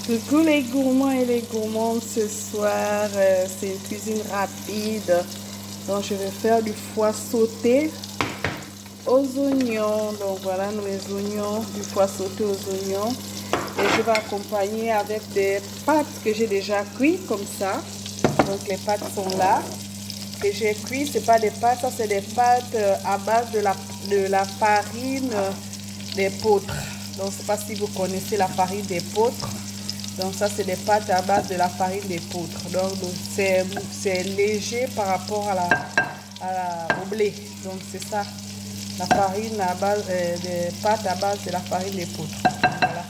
Coucou les gourmands et les gourmandes, ce soir c'est une cuisine rapide. Donc je vais faire du foie sauté aux oignons. Donc voilà les oignons, du foie sauté aux oignons. Et je vais accompagner avec des pâtes que j'ai déjà cuites comme ça. Donc les pâtes sont là. Que j'ai cuit, c'est pas des pâtes, ça c'est des pâtes à base de la farine d'épeautre. Donc je ne sais pas si vous connaissez la farine d'épeautre. Donc ça c'est des pâtes à base de la farine d'épeautre. Donc c'est léger par rapport au blé. Donc c'est ça, la farine à base des pâtes à base de la farine d'épeautre. Voilà.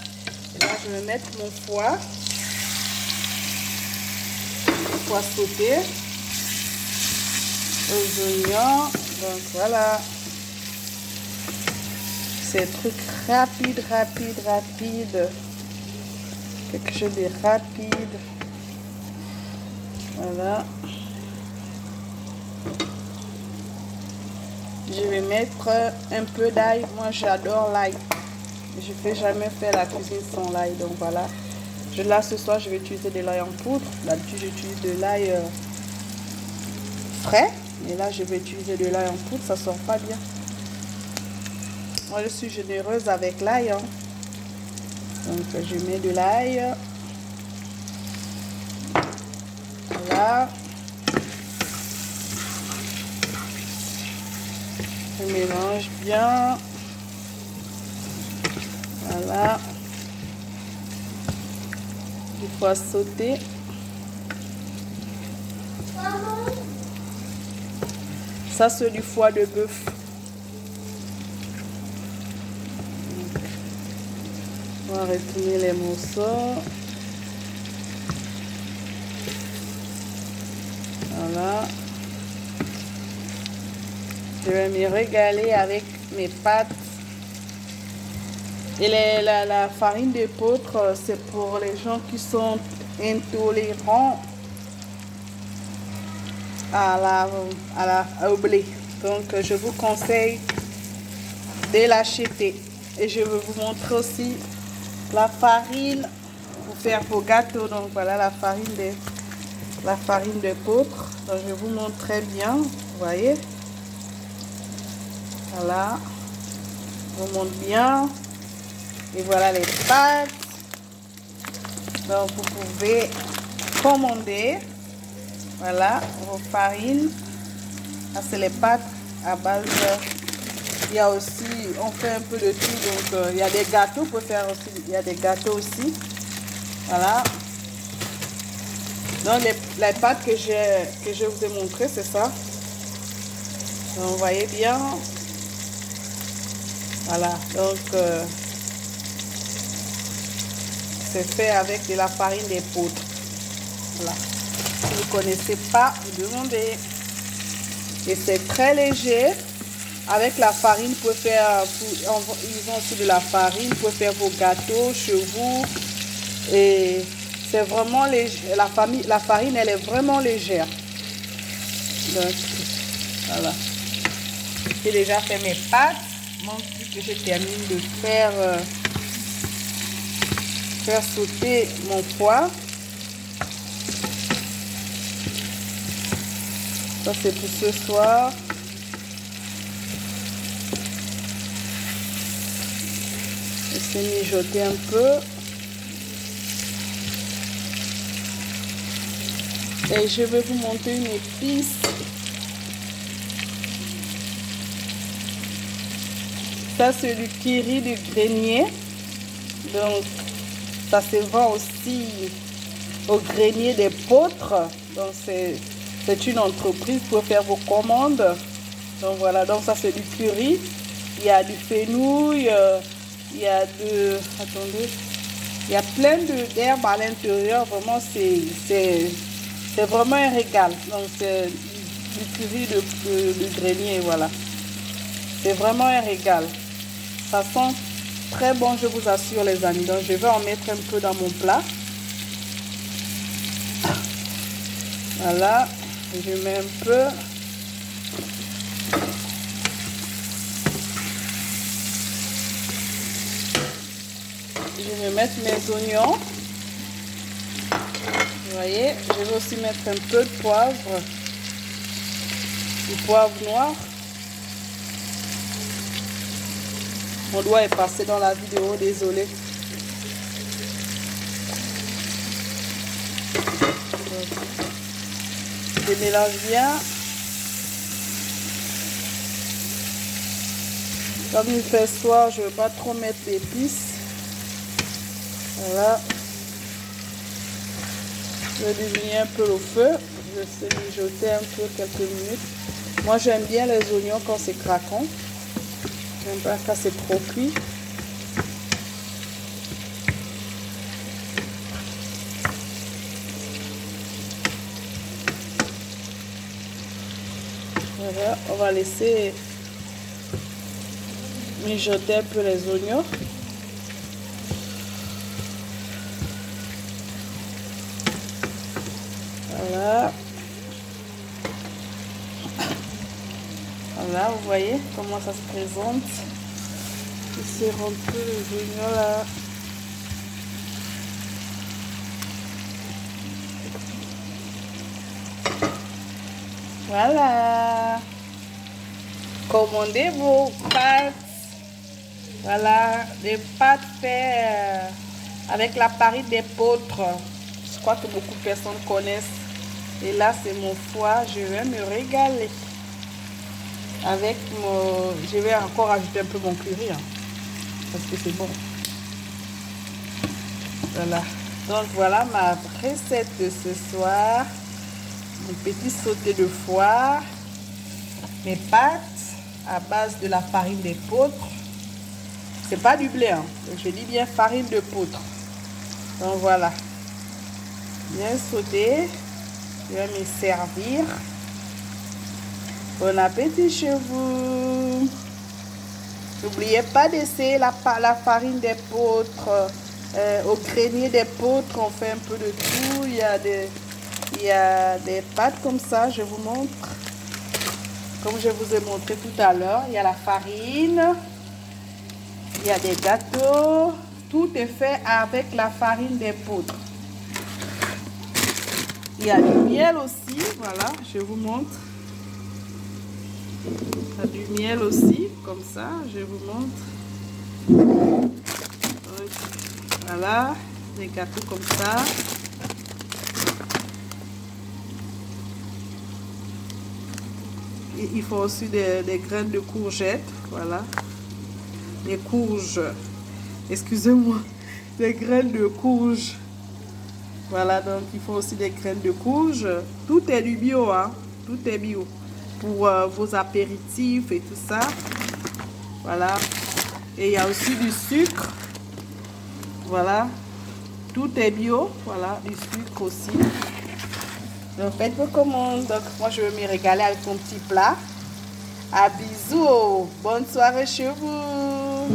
Et là je vais mettre mon foie sauté aux oignons. Donc voilà, c'est un truc rapide. Quelque chose de rapide. Voilà. Je vais mettre un peu d'ail. Moi j'adore l'ail. Je ne fais jamais faire la cuisine sans l'ail. Donc voilà. Là ce soir je vais utiliser de l'ail en poudre. D'habitude j'utilise de l'ail frais. Mais là je vais utiliser de l'ail en poudre. Ça sort pas bien. Moi je suis généreuse avec l'ail. Hein. Donc je mets de l'ail. Voilà. Je mélange bien. Voilà. Du foie sauté. Ça c'est du foie de bœuf. On va retourner les morceaux. Voilà. Je vais me régaler avec mes pâtes. Et la farine d'épeautre, c'est pour les gens qui sont intolérants au blé. Donc, je vous conseille de l'acheter. Et je vais vous montrer aussi la farine pour faire vos gâteaux. Donc, voilà la farine d'épeautre. Donc, je vous montre très bien. Vous voyez? Voilà. Je vous montre bien. Et voilà les pâtes. Donc vous pouvez commander. Voilà vos farines. Là c'est les pâtes à base. Il y a aussi, on fait un peu de tout. Donc il y a des gâteaux, on peut faire aussi. Il y a des gâteaux aussi. Voilà. Donc les pâtes que je vous ai montré, c'est ça. Donc vous voyez bien. Voilà. Donc c'est fait avec de la farine d'épeautre. Voilà. Si vous ne connaissez pas, vous demandez. Et c'est très léger. Avec la farine, vous pouvez faire, ils ont aussi de la farine, vous pouvez faire vos gâteaux chez vous. Et c'est vraiment léger. La farine, elle est vraiment légère. Donc, voilà. J'ai déjà fait mes pâtes. Bon, que je termine de faire sauter mon foie. Ça c'est pour ce soir. Je vais mijoter un peu. Et je vais vous montrer une épice. Ça c'est du curry du grenier. Donc ça se vend aussi au grenier d'épeautre. Donc c'est une entreprise pour faire vos commandes. Donc voilà, donc ça c'est du curry. Il y a du fenouil, il y a il y a plein d'herbes à l'intérieur. Vraiment c'est vraiment un régal. Donc c'est du curry de grenier, voilà. C'est vraiment un régal. Ça sent très bon, je vous assure les amis. Donc je vais en mettre un peu dans mon plat. Voilà, je mets un peu. Je vais mettre mes oignons. Vous voyez, je vais aussi mettre un peu de poivre. Du poivre noir. Mon doigt est passé dans la vidéo, désolé. Je mélange bien. Comme il fait soir, je ne veux pas trop mettre d'épices. Voilà. Je vais diminuer un peu le feu. Je vais mijoter un peu quelques minutes. Moi, j'aime bien les oignons quand c'est craquant. J'aime pas quand c'est trop cuit. Voilà, on va laisser mijoter un peu les oignons. Voilà. Voilà, vous voyez comment ça se présente. Je serre un peu les oignons là. Voilà. Commandez vos pâtes. Voilà, des pâtes faites avec la farine d'épeautre. Je crois que beaucoup de personnes connaissent. Et là, c'est mon foie. Je vais me régaler. Avec mon... Je vais encore ajouter un peu mon curry. Hein, parce que c'est bon. Voilà. Donc, voilà ma recette de ce soir. Mon petit sauté de foie. Mes pâtes à base de la farine d'épeautre. C'est pas du blé. Hein. Je dis bien farine d'épeautre. Donc, voilà. Bien sauté. Je vais me servir. Bon appétit chez vous. N'oubliez pas d'essayer la farine d'épeautre. Au grenier d'épeautre, on fait un peu de tout. Il y a des pâtes comme ça, je vous montre. Comme je vous ai montré tout à l'heure, il y a la farine. Il y a des gâteaux. Tout est fait avec la farine d'épeautre. Il y a du miel aussi. Voilà, je vous montre. Il y a du miel aussi, comme ça, je vous montre. Donc, voilà, des gâteaux comme ça. Et il faut aussi des graines de courgettes, voilà. Des courges, excusez-moi, des graines de courge. Voilà, donc il faut aussi des graines de courge. Tout est du bio, hein, tout est bio. Pour vos apéritifs et tout ça. Voilà. Et il y a aussi du sucre. Voilà. Tout est bio. Voilà, du sucre aussi. Donc faites vos commandes. Donc moi je vais me régaler avec mon petit plat. À bisous. Bonne soirée chez vous.